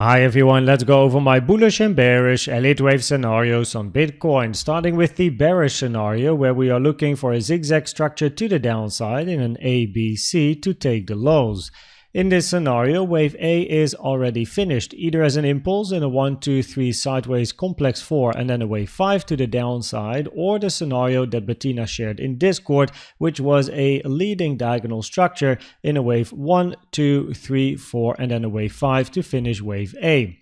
Hi everyone, let's go over my bullish and bearish Elliott wave scenarios on Bitcoin, starting with the bearish scenario where we are looking for a zigzag structure to the downside in an ABC to take the lows. In this scenario, wave A is already finished, either as an impulse in a 1, 2, 3 sideways complex 4 and then a wave 5 to the downside, or the scenario that Bettina shared in Discord, which was a leading diagonal structure in a wave 1, 2, 3, 4 and then a wave 5 to finish wave A.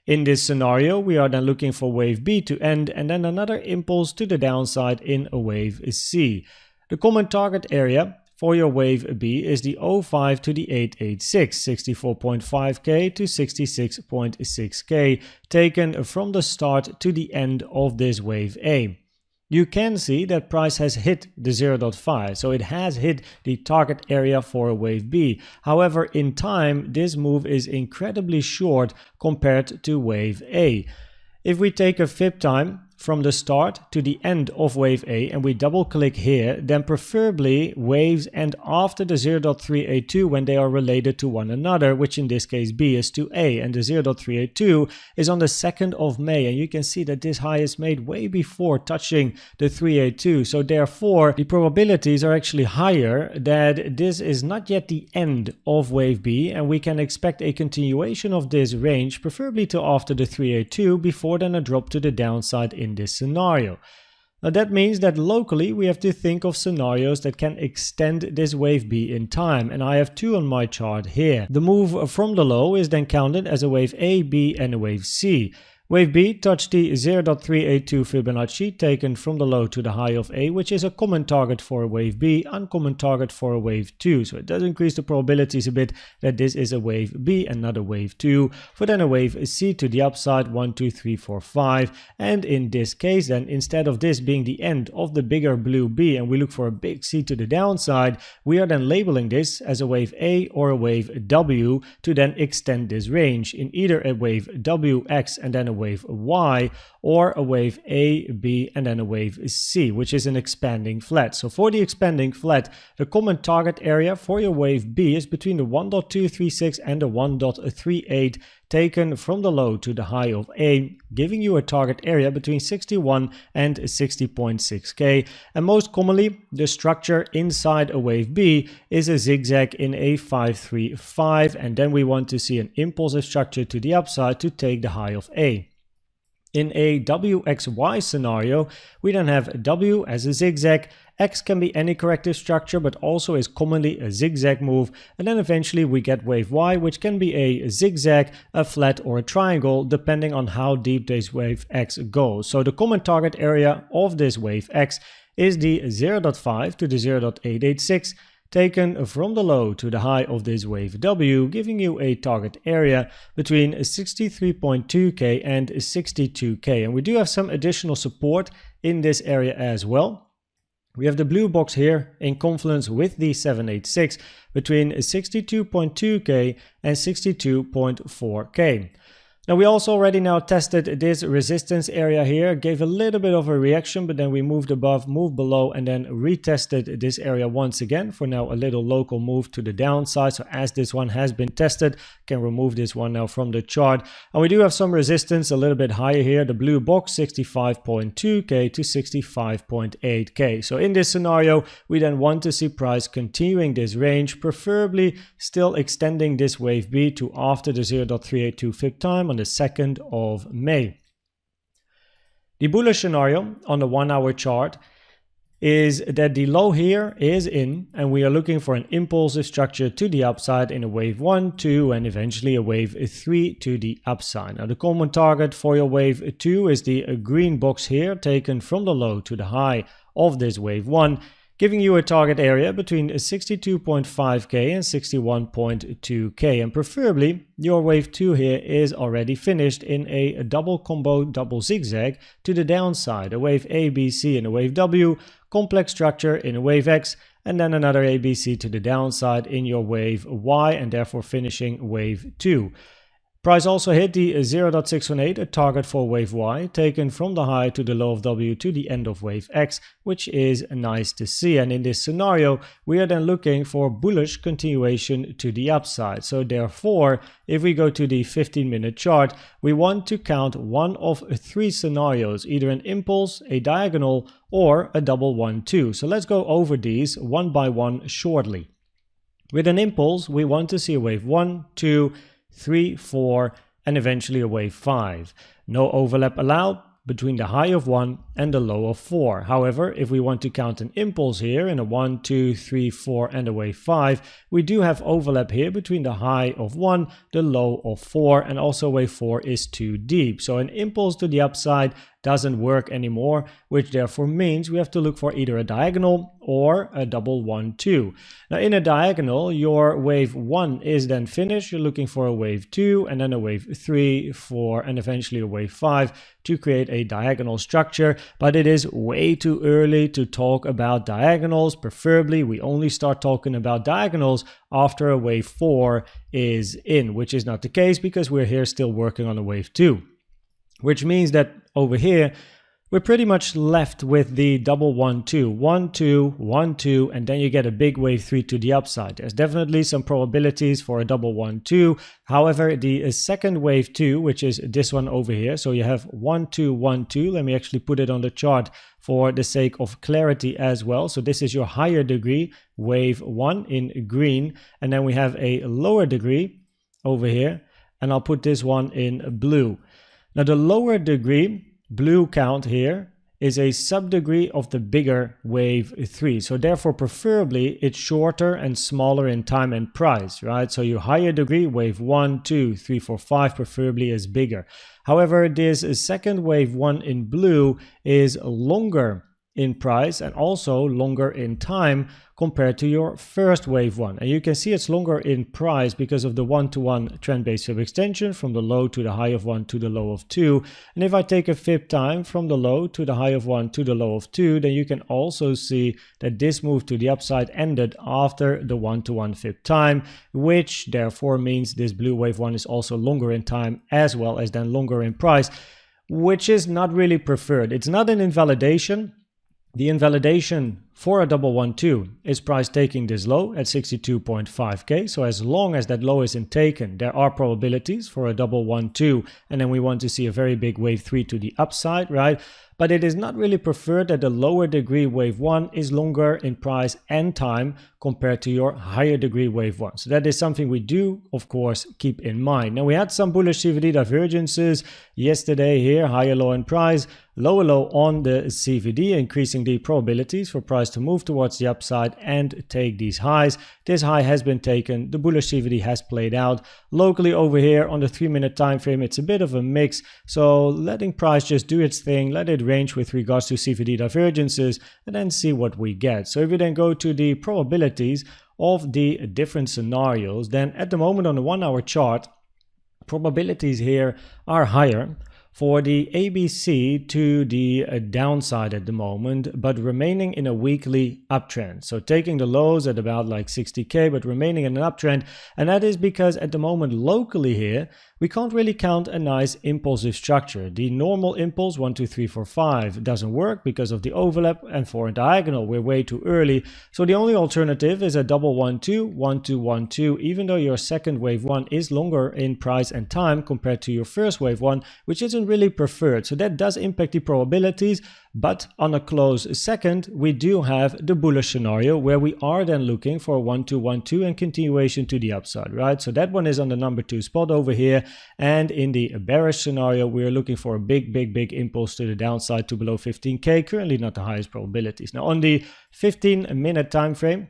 In this scenario, we are then looking for wave B to end and then another impulse to the downside in a wave C. The common target area for your wave B is the 05 to the 886, 64.5k to 66.6k, taken from the start to the end of this wave A. You can see that price has hit the 0.5, so it has hit the target area for wave B. However, in time, this move is incredibly short compared to wave A. If we take a fib time from the start to the end of wave A and we double click here, then preferably waves end after the 0.382 when they are related to one another, which in this case B is to A, and the 0.382 is on the 2nd of May, and you can see that this high is made way before touching the 382, so therefore the probabilities are actually higher that this is not yet the end of wave B, and we can expect a continuation of this range, preferably to after the 382, before then a drop to the downside in this scenario. Now that means that locally we have to think of scenarios that can extend this wave B in time, and I have two on my chart here. The move from the low is then counted as a wave A, B and a wave C. Wave B touched the 0.382 Fibonacci taken from the low to the high of A, which is a common target for a wave B, uncommon target for a wave 2. So it does increase the probabilities a bit that this is a wave B and not a wave 2. For then a wave C to the upside, 1, 2, 3, 4, 5. And in this case then, instead of this being the end of the bigger blue B and we look for a big C to the downside, we are then labeling this as a wave A or a wave W to then extend this range in either a wave WX and then a wave Y, or a wave A, B and then a wave C, which is an expanding flat. So for the expanding flat, the common target area for your wave B is between the 1.236 and the 1.38 taken from the low to the high of A, giving you a target area between 61 and 60.6k. And most commonly, the structure inside a wave B is a zigzag in a 535, and then we want to see an impulsive structure to the upside to take the high of A. In a WXY scenario, we then have W as a zigzag, X can be any corrective structure but also is commonly a zigzag move, and then eventually we get wave Y, which can be a zigzag, a flat or a triangle depending on how deep this wave X goes. So the common target area of this wave X is the 0.5 to the 0.886 taken from the low to the high of this wave W, giving you a target area between 63.2k and 62k. And we do have some additional support in this area as well. We have the blue box here in confluence with the 786 between 62.2k and 62.4k. Now we also already now tested this resistance area here, gave a little bit of a reaction, but then we moved above, moved below, and then retested this area once again for now a little local move to the downside. So as this one has been tested, can remove this one now from the chart. And we do have some resistance a little bit higher here, the blue box 65.2k to 65.8k. So in this scenario, we then want to see price continuing this range, preferably still extending this wave B to after the 0.382 fib time on the 2nd of May. The bullish scenario on the 1 hour chart is that the low here is in and we are looking for an impulsive structure to the upside in a wave 1, 2 and eventually a wave 3 to the upside. Now the common target for your wave 2 is the green box here taken from the low to the high of this wave 1, giving you a target area between 62.5k and 61.2k, and preferably your wave 2 here is already finished in a double combo double zigzag to the downside, a wave A, B, C and a wave W, complex structure in a wave X, and then another ABC to the downside in your wave Y, and therefore finishing wave 2. Price also hit the 0.618, a target for wave Y, taken from the high to the low of W to the end of wave X, which is nice to see. And in this scenario, we are then looking for bullish continuation to the upside. So therefore, if we go to the 15-minute chart, we want to count one of three scenarios, either an impulse, a diagonal, or a double 1-2. So let's go over these one by one shortly. With an impulse, we want to see a wave 1, 2, 3, 4, and eventually a wave 5. No overlap allowed between the high of 1 and the low of 4. However, if we want to count an impulse here in a 1, 2, 3, 4 and a wave 5, we do have overlap here between the high of 1, the low of 4, and also wave 4 is too deep. So an impulse to the upside doesn't work anymore, which therefore means we have to look for either a diagonal or a double 1-2. Now in a diagonal, your wave 1 is then finished. You're looking for a wave 2 and then a wave 3, 4 and eventually a wave 5 to create a diagonal structure, but it is way too early to talk about diagonals. Preferably we only start talking about diagonals after a wave 4 is in, which is not the case because we're here still working on a wave 2. Which means that over here, we're pretty much left with the double 1-2, 1-2, 1-2, and then you get a big wave 3 to the upside. There's definitely some probabilities for a double 1-2. However, the second wave 2, which is this one over here, so you have 1-2, 1-2. Let me actually put it on the chart for the sake of clarity as well. So this is your higher degree, wave 1 in green, and then we have a lower degree over here, and I'll put this one in blue. Now the lower degree, blue count here, is a subdegree of the bigger wave 3. So therefore, preferably, it's shorter and smaller in time and price, right? So your higher degree, wave 1, 2, 3, 4, 5, preferably is bigger. However, this second wave 1 in blue is longer in price and also longer in time compared to your first wave 1. And you can see it's longer in price because of the 1-to-1 trend-based fib extension from the low to the high of 1 to the low of 2. And if I take a fib time from the low to the high of 1 to the low of 2, then you can also see that this move to the upside ended after the 1-to-1 fib time, which therefore means this blue wave 1 is also longer in time as well as then longer in price, which is not really preferred. It's not an invalidation. The invalidation for a double 1-2 is price taking this low at 62.5k. So as long as that low isn't taken, there are probabilities for a double 1-2, and then we want to see a very big wave 3 to the upside, right? But it is not really preferred that the lower degree wave 1 is longer in price and time compared to your higher degree wave 1. So that is something we do, of course, keep in mind. Now we had some bullish CVD divergences yesterday here, higher low in price, lower low on the CVD, increasing the probabilities for price to move towards the upside and take these highs. This high has been taken. The bullish CVD has played out. Locally over here on the 3-minute time frame, it's a bit of a mix. So letting price just do its thing, let it range with regards to CVD divergences, and then see what we get. So if we then go to the probabilities of the different scenarios, then at the moment on the 1-hour chart, probabilities here are higher for the ABC to the downside at the moment, but remaining in a weekly uptrend. So taking the lows at about like 60k, but remaining in an uptrend. And that is because at the moment locally here, we can't really count a nice impulsive structure. The normal impulse 1, 2, 3, 4, 5 doesn't work because of the overlap, and for a diagonal we're way too early. So the only alternative is a double 1-2, 1-2, 1-2, even though your second wave 1 is longer in price and time compared to your first wave 1, which isn't really preferred. So that does impact the probabilities, but on a close second, we do have the bullish scenario where we are then looking for a 1-2, 1-2 and continuation to the upside, right? So that one is on the number 2 spot over here. And in the bearish scenario, we are looking for a big impulse to the downside to below 15k, currently not the highest probabilities. Now on the 15-minute time frame,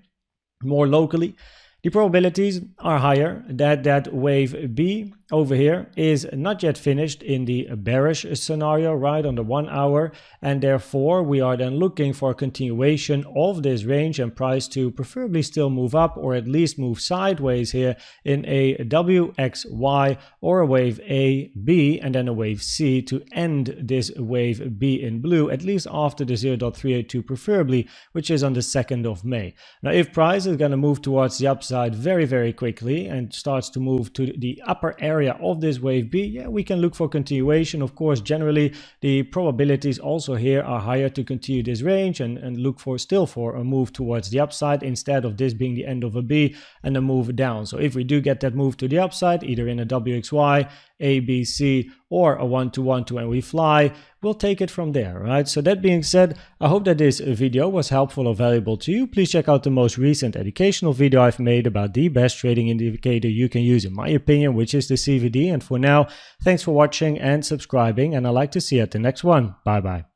more locally, the probabilities are higher that wave B over here is not yet finished in the bearish scenario, right, on the 1 hour, and therefore we are then looking for a continuation of this range and price to preferably still move up or at least move sideways here in a WXY or a wave A, B, and then a wave C to end this wave B in blue, at least after the 0.382 preferably, which is on the 2nd of May. Now if price is going to move towards the upside very quickly and starts to move to the upper area area of this wave B, yeah, we can look for continuation. Of course, generally the probabilities also here are higher to continue this range and look for still for a move towards the upside instead of this being the end of a B and a move down. So if we do get that move to the upside, either in a WXY, ABC, or a 1-to-1 and we fly, we'll take it from there, right? So that being said, I hope that this video was helpful or valuable to you. Please check out the most recent educational video I've made about the best trading indicator you can use in my opinion, which is the CVD. And for now, thanks for watching and subscribing, and I'd like to see you at the next one. Bye bye.